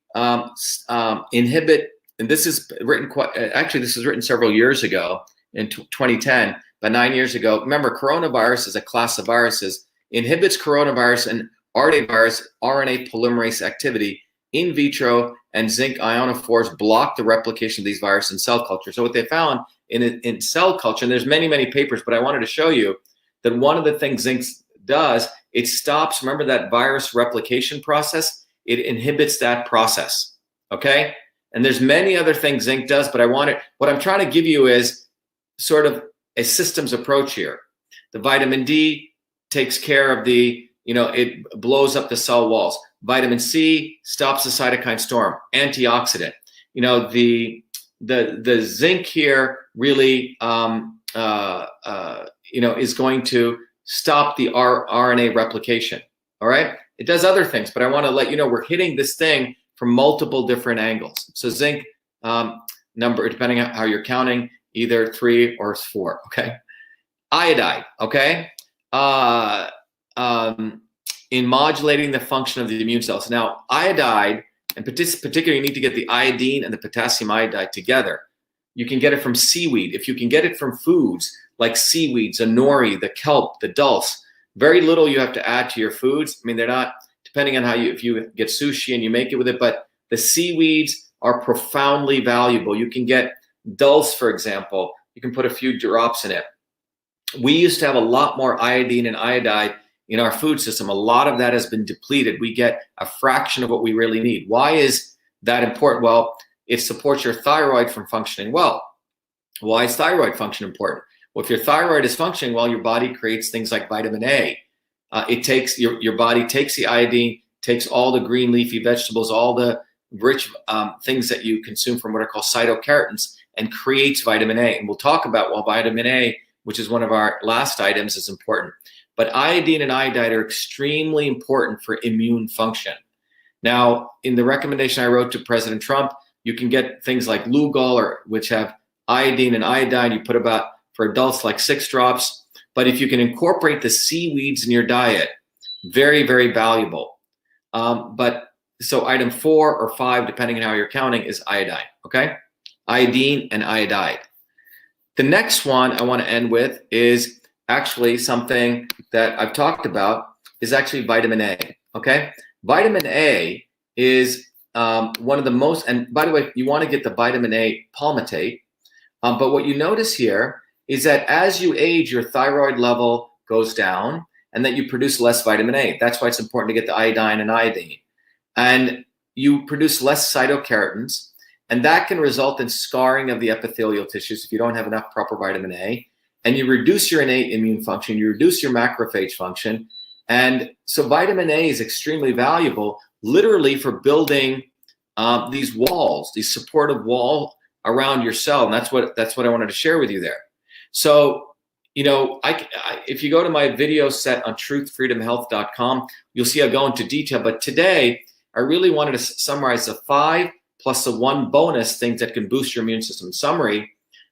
inhibit, and this is written this was written several years ago in 2010, but 9 years ago. Remember, coronavirus is a class of viruses, inhibits coronavirus and RNA polymerase activity in vitro, and zinc ionophores block the replication of these viruses in cell culture. So what they found in cell culture, and there's many, many papers, but I wanted to show you that one of the things zinc does, it stops, remember that virus replication process? It inhibits that process, okay? And there's many other things zinc does, but what I'm trying to give you is sort of a systems approach here. The vitamin D takes care of it blows up the cell walls. Vitamin C stops the cytokine storm, antioxidant. The zinc here really, is going to stop the RNA replication. All right. It does other things, but I want to let you know we're hitting this thing from multiple different angles. So zinc number, depending on how you're counting, either 3 or 4. Okay. Iodine. Okay. In modulating the function of the immune cells. Now, iodide, and particularly you need to get the iodine and the potassium iodide together. You can get it from seaweed. If you can get it from foods like seaweeds, the nori, the kelp, the dulse, very little you have to add to your foods. I mean, they're not, depending on how you, if you get sushi and you make it with it, but the seaweeds are profoundly valuable. You can get dulse, for example. You can put a few drops in it. We used to have a lot more iodine and iodide in our food system. A lot of that has been depleted. We get a fraction of what we really need. Why is that important? Well, it supports your thyroid from functioning well. Why is thyroid function important? Well, if your thyroid is functioning well, your body creates things like vitamin A. It takes your body takes the iodine, takes all the green leafy vegetables, all the rich things that you consume from what are called phytokeratins, and creates vitamin A. And we'll talk about why vitamin A, which is one of our last items, is important. But iodine and iodide are extremely important for immune function. Now, in the recommendation I wrote to President Trump, you can get things like Lugol, which have iodine and iodine. You put about, for adults, like 6 drops. But if you can incorporate the seaweeds in your diet, very, very valuable. So item 4 or 5, depending on how you're counting, is iodine, okay? Iodine and iodide. The next one I want to end with is actually something that I've talked about, is actually vitamin A, okay? Vitamin A is one of the most, and by the way, you want to get the vitamin A palmitate, but what you notice here is that as you age, your thyroid level goes down and that you produce less vitamin A. That's why it's important to get the iodine and iodine. And you produce less phytokeratins, and that can result in scarring of the epithelial tissues if you don't have enough proper vitamin A. And you reduce your innate immune function, you reduce your macrophage function. And so vitamin A is extremely valuable, literally for building these walls, these supportive wall around your cell. And that's what I wanted to share with you there. So, you know, if you go to my video set on truthfreedomhealth.com, you'll see I go into detail. But today, I really wanted to summarize the 5 plus the 1 bonus things that can boost your immune system. Summary,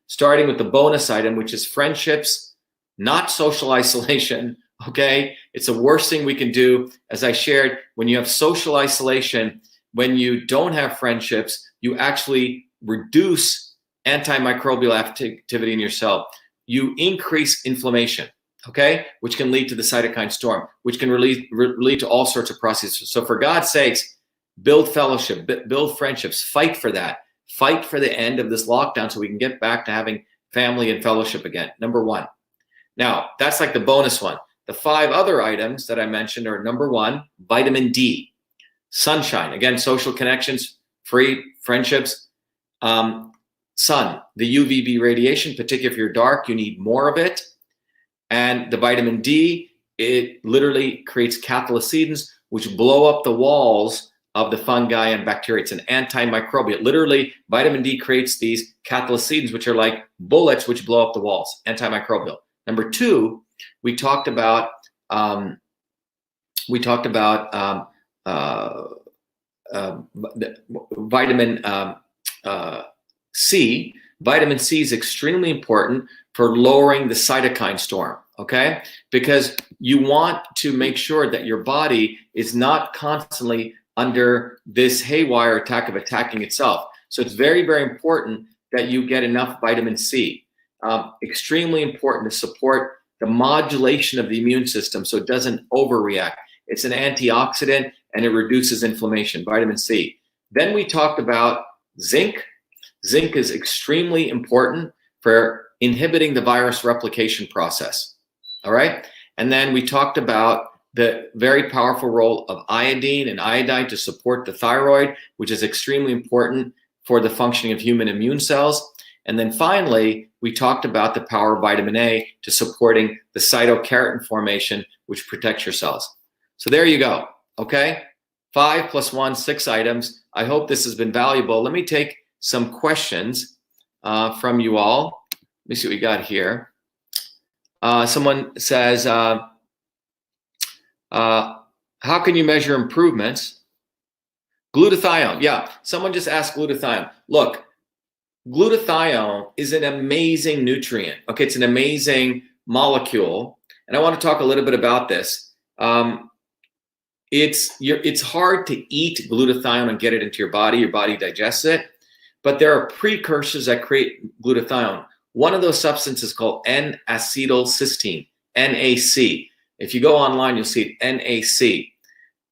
starting with the bonus item, which is friendships, not social isolation, okay? It's the worst thing we can do. As I shared, when you have social isolation, when you don't have friendships, you actually reduce antimicrobial activity in your cell. You increase inflammation, okay? Which can lead to the cytokine storm, which can lead to all sorts of processes. So for God's sakes, build fellowship, build friendships, fight for that. Fight for the end of this lockdown so we can get back to having family and fellowship again, number 1. Now, that's like the bonus one. The 5 other items that I mentioned are, number 1, vitamin D, sunshine, again, social connections, free friendships, sun, the UVB radiation, particularly if you're dark, you need more of it. And the vitamin D, it literally creates cathelicidins, which blow up the walls of the fungi and bacteria. It's an antimicrobial. Literally, vitamin D creates these cathelicidins, which are like bullets which blow up the walls, antimicrobial. Number 2, we talked about vitamin C. Vitamin C is extremely important for lowering the cytokine storm, okay? Because you want to make sure that your body is not constantly under this haywire attack of attacking itself. So it's very, very important that you get enough vitamin C. Extremely important to support the modulation of the immune system so it doesn't overreact. It's an antioxidant and it reduces inflammation, vitamin C. Then we talked about zinc. Zinc is extremely important for inhibiting the virus replication process, all right? And then we talked about the very powerful role of iodine and iodine to support the thyroid, which is extremely important for the functioning of human immune cells. And then finally, we talked about the power of vitamin A to supporting the cytokeratin formation, which protects your cells. So there you go, okay? 5 plus 1, 6 items. I hope this has been valuable. Let me take some questions from you all. Let me see what we got here. Someone says, how can you measure improvements? Glutathione, yeah, someone just asked glutathione. Look, glutathione is an amazing nutrient, okay? It's an amazing molecule, and I want to talk a little bit about this. It's hard to eat glutathione and get it into your body digests it, but there are precursors that create glutathione. One of those substances is called N-acetylcysteine, NAC. If you go online, you'll see it, NAC.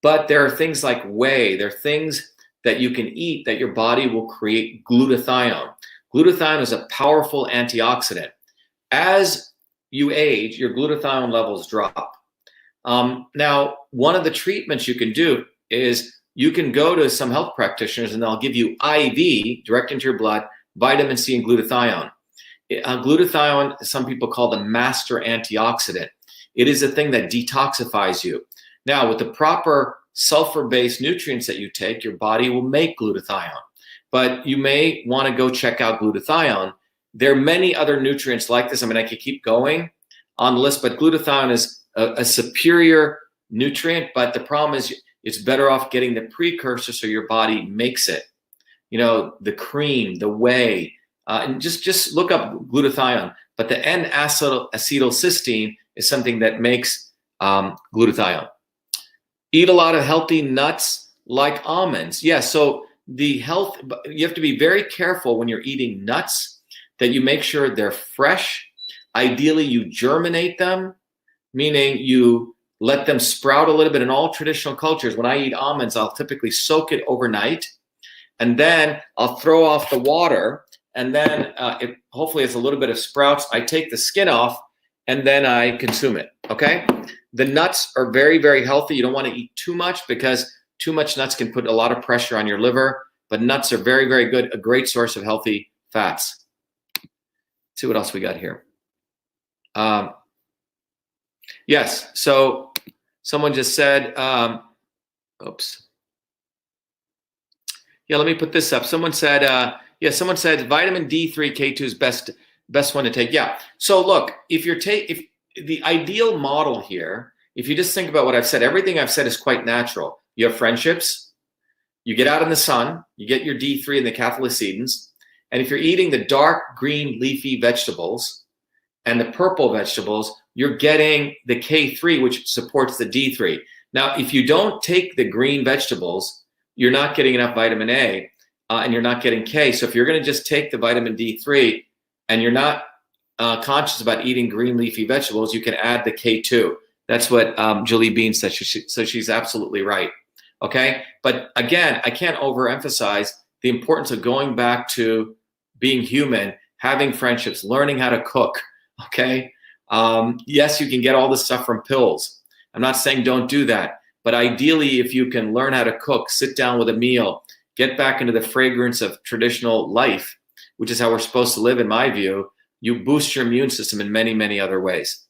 But there are things like whey. There are things that you can eat that your body will create glutathione. Glutathione is a powerful antioxidant. As you age, your glutathione levels drop. Now, one of the treatments you can do is you can go to some health practitioners and they'll give you IV, direct into your blood, vitamin C and glutathione. Glutathione, some people call the master antioxidant. It is a thing that detoxifies you. Now, with the proper sulfur-based nutrients that you take, your body will make glutathione. But you may want to go check out glutathione. There are many other nutrients like this. I mean, I could keep going on the list, but glutathione is a superior nutrient. But the problem is it's better off getting the precursor so your body makes it. You know, the cream, the whey, and just look up glutathione. But the N-acetylcysteine is something that makes glutathione. Eat a lot of healthy nuts like almonds. Yeah, so you have to be very careful when you're eating nuts that you make sure they're fresh. Ideally, you germinate them, meaning you let them sprout a little bit. In all traditional cultures, when I eat almonds, I'll typically soak it overnight, and then I'll throw off the water, and then hopefully it's a little bit of sprouts. I take the skin off, and then I consume it, okay? The nuts are very, very healthy. You don't want to eat too much because too much nuts can put a lot of pressure on your liver, but nuts are very, very good, a great source of healthy fats. Let's see what else we got here. Yes, so someone just said, oops. Yeah, let me put this up. Someone said, someone said vitamin D3, K2 is best one to take. Yeah, so look, if the ideal model here, if you just think about what I've said, everything I've said is quite natural. You have friendships, you get out in the sun, you get your D3 and the cathelicidins, and if you're eating the dark green leafy vegetables and the purple vegetables, you're getting the K3, which supports the D3. Now, if you don't take the green vegetables, you're not getting enough vitamin A and you're not getting K. So if you're going to just take the vitamin D3 and you're not conscious about eating green leafy vegetables, you can add the K2. That's what Julie Bean said. So she's absolutely right. Okay. But again, I can't overemphasize the importance of going back to being human, having friendships, learning how to cook. Okay. Yes, you can get all this stuff from pills. I'm not saying don't do that. But ideally, if you can learn how to cook, sit down with a meal, get back into the fragrance of traditional life, which is how we're supposed to live in my view, you boost your immune system in many, many other ways.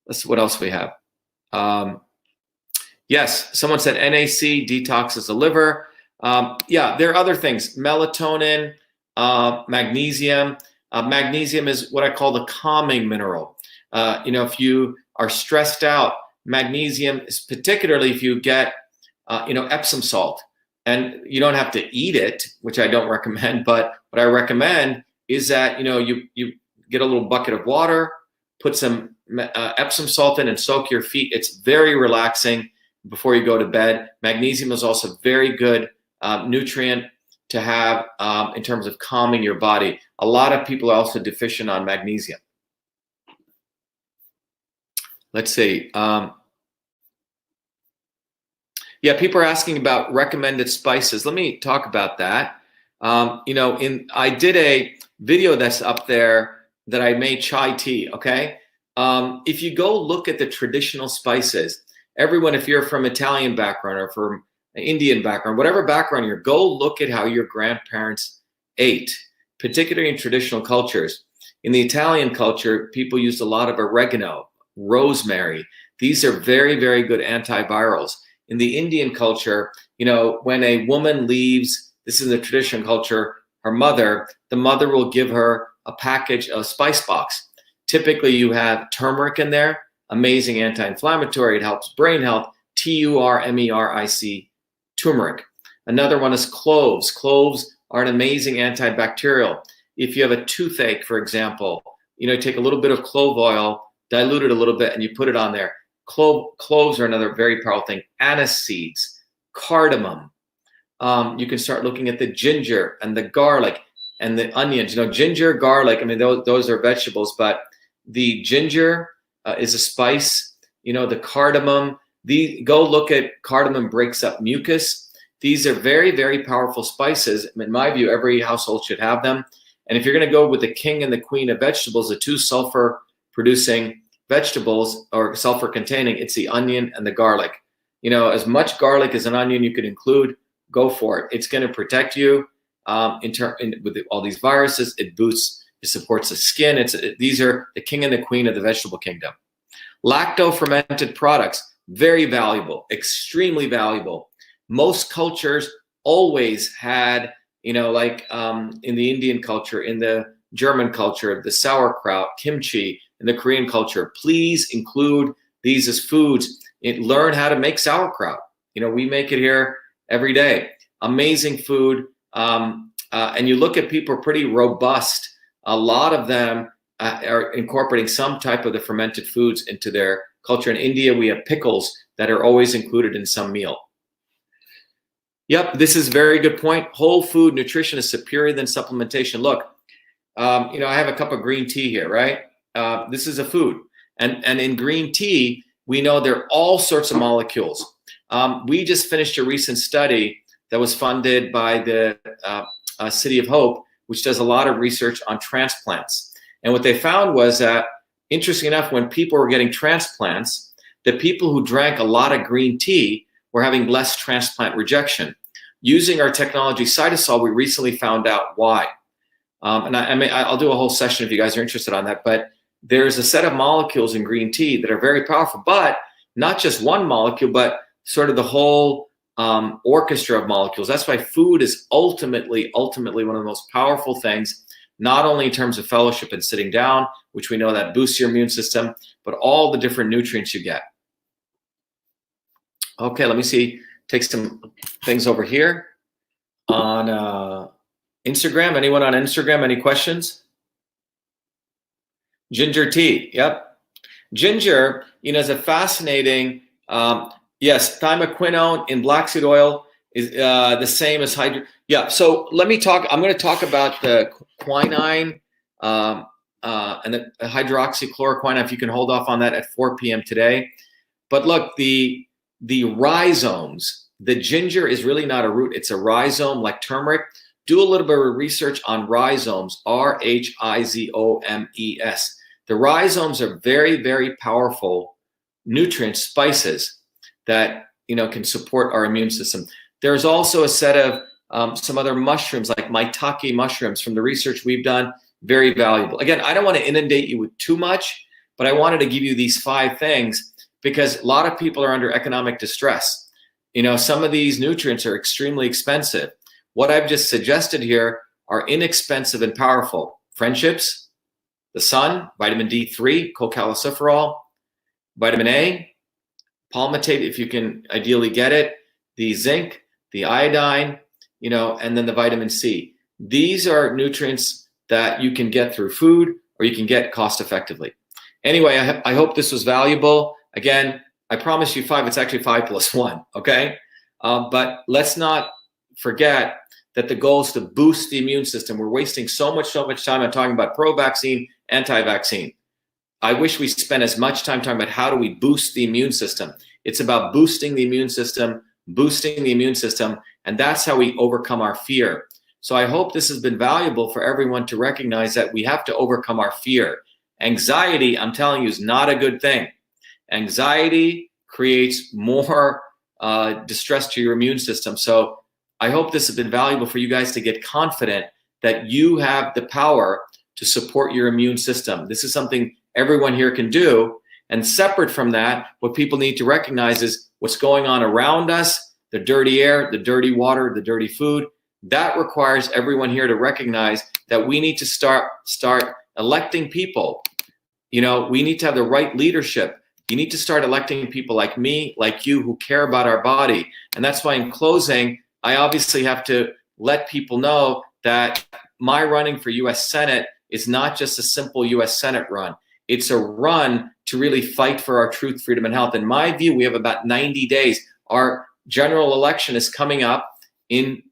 Let's see what else we have. Yes, someone said NAC detoxes the liver. Yeah, there are other things. Melatonin, magnesium. Magnesium is what I call the calming mineral. If you are stressed out, magnesium is particularly if you get, Epsom salt. And you don't have to eat it, which I don't recommend, but what I recommend is that, you get a little bucket of water, put some Epsom salt in and soak your feet. It's very relaxing before you go to bed. Magnesium is also very good nutrient to have in terms of calming your body. A lot of people are also deficient on magnesium. Let's see. Yeah, people are asking about recommended spices. Let me talk about that. I did a video that's up there that I made chai tea, okay? If you go look at the traditional spices, everyone, if you're from Italian background or from Indian background, whatever background you're, go look at how your grandparents ate, particularly in traditional cultures. In the Italian culture, people used a lot of oregano, rosemary. These are very, very good antivirals. In the Indian culture, when a woman leaves, this is the traditional culture, her mother, the mother will give her a package, a spice box. Typically, you have turmeric in there, amazing anti-inflammatory. It helps brain health, turmeric, turmeric. Another one is cloves. Cloves are an amazing antibacterial. If you have a toothache, for example, take a little bit of clove oil, dilute it a little bit, and you put it on there. Cloves are another very powerful thing. Anise seeds, cardamom, You can start looking at the ginger and the garlic and the onions. You know, ginger, garlic, I mean, those are vegetables, but the ginger is a spice. You know, the cardamom, go look at cardamom, breaks up mucus. These are very, very powerful spices. In my view, every household should have them. And if you're going to go with the king and the queen of vegetables, the 2 sulfur producing vegetables or sulfur containing, it's the onion and the garlic. You know, as much garlic as an onion you could include, go for it. It's going to protect you with all these viruses. It boosts, it supports the skin. These are the king and the queen of the vegetable kingdom. Lacto-fermented products, very valuable, extremely valuable. Most cultures always had, you know, like in the Indian culture, in the German culture, the sauerkraut, kimchi, in the Korean culture, please include these as foods. Learn how to make sauerkraut. You know, we make it here every day. Amazing food. And you look at people pretty robust. A lot of them are incorporating some type of the fermented foods into their culture. In India, we have pickles that are always included in some meal. Yep, this is a very good point. Whole food nutrition is superior than supplementation. Look, you know, I have a cup of green tea here, right? This is a food. And in green tea, we know there are all sorts of molecules. We just finished a recent study that was funded by the City of Hope, which does a lot of research on transplants. And what they found was that, interesting enough, when people were getting transplants, the people who drank a lot of green tea were having less transplant rejection. Using our technology, Cytosol, we recently found out why. And I'll do a whole session if you guys are interested on that. But there's a set of molecules in green tea that are very powerful, but not just one molecule, but sort of the whole orchestra of molecules. That's why food is ultimately one of the most powerful things, not only in terms of fellowship and sitting down, which we know that boosts your immune system, but all the different nutrients you get. Okay, let me see, take some things over here on Instagram. Anyone on Instagram, any questions? Ginger tea, yep. Ginger, you know, is a fascinating, yes, thymoquinone in black seed oil is the same as yeah, so let me talk, I'm going to talk about the quinine and the hydroxychloroquine, if you can hold off on that at 4 p.m. today. But look, the rhizomes, the ginger is really not a root, it's a rhizome like turmeric. Do a little bit of research on rhizomes, R-H-I-Z-O-M-E-S. The rhizomes are very, very powerful nutrient spices that, you know, can support our immune system. There's also a set of some other mushrooms like maitake mushrooms from the research we've done, very valuable. Again, I don't want to inundate you with too much, but I wanted to give you these 5 things because a lot of people are under economic distress. You know, some of these nutrients are extremely expensive. What I've just suggested here are inexpensive and powerful. Friendships, the sun, vitamin D3, cholecalciferol, vitamin A, palmitate if you can ideally get it, the zinc, the iodine, you know, and then the vitamin C. These are nutrients that you can get through food or you can get cost effectively. Anyway, I hope this was valuable. Again, I promise you 5, it's actually 5 plus 1, okay? But let's not forget that the goal is to boost the immune system. We're wasting so much time on talking about pro-vaccine, anti-vaccine. I wish we spent as much time talking about how do we boost the immune system. It's about boosting the immune system, and that's how we overcome our fear. So I hope this has been valuable for everyone to recognize that we have to overcome our fear. Anxiety, I'm telling you, is not a good thing. Anxiety creates more distress to your immune system. So I hope this has been valuable for you guys to get confident that you have the power to support your immune system. This is something everyone here can do. And separate from that, what people need to recognize is what's going on around us, the dirty air, the dirty water, the dirty food. That requires everyone here to recognize that we need to start electing people. You know, we need to have the right leadership. You need to start electing people like me, like you, who care about our body. And that's why in closing, I obviously have to let people know that my running for US Senate is not just a simple US Senate run. It's a run to really fight for our truth, freedom, and health. In my view, we have about 90 days. Our general election is coming up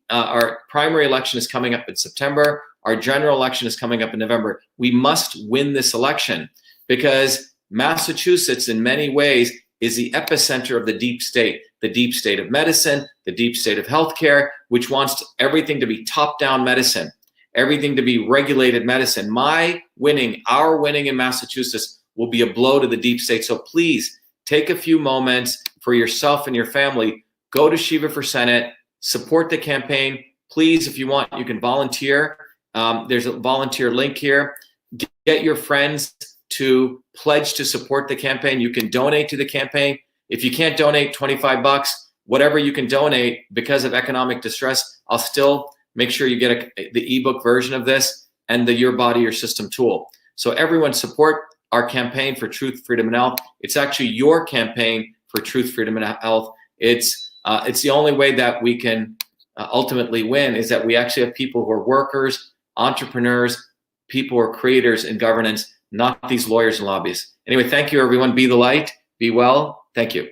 Our primary election is coming up in September. Our general election is coming up in November. We must win this election because Massachusetts, in many ways, is the epicenter of the deep state of medicine, the deep state of healthcare, which wants everything to be top-down medicine, everything to be regulated medicine. Our winning in Massachusetts will be a blow to the deep state. So please take a few moments for yourself and your family. Go to Shiva for Senate, support the campaign. Please, if you want, you can volunteer. There's a volunteer link here. Get your friends to pledge to support the campaign. You can donate to the campaign. If you can't donate $25, whatever you can donate because of economic distress, I'll still make sure you get the ebook version of this and the Your Body, Your System tool. So everyone support our campaign for truth, freedom, and health. It's actually your campaign for truth, freedom, and health. It's the only way that we can ultimately win is that we actually have people who are workers, entrepreneurs, people who are creators in governance, not these lawyers and lobbyists. Anyway, thank you, everyone. Be the light. Be well. Thank you.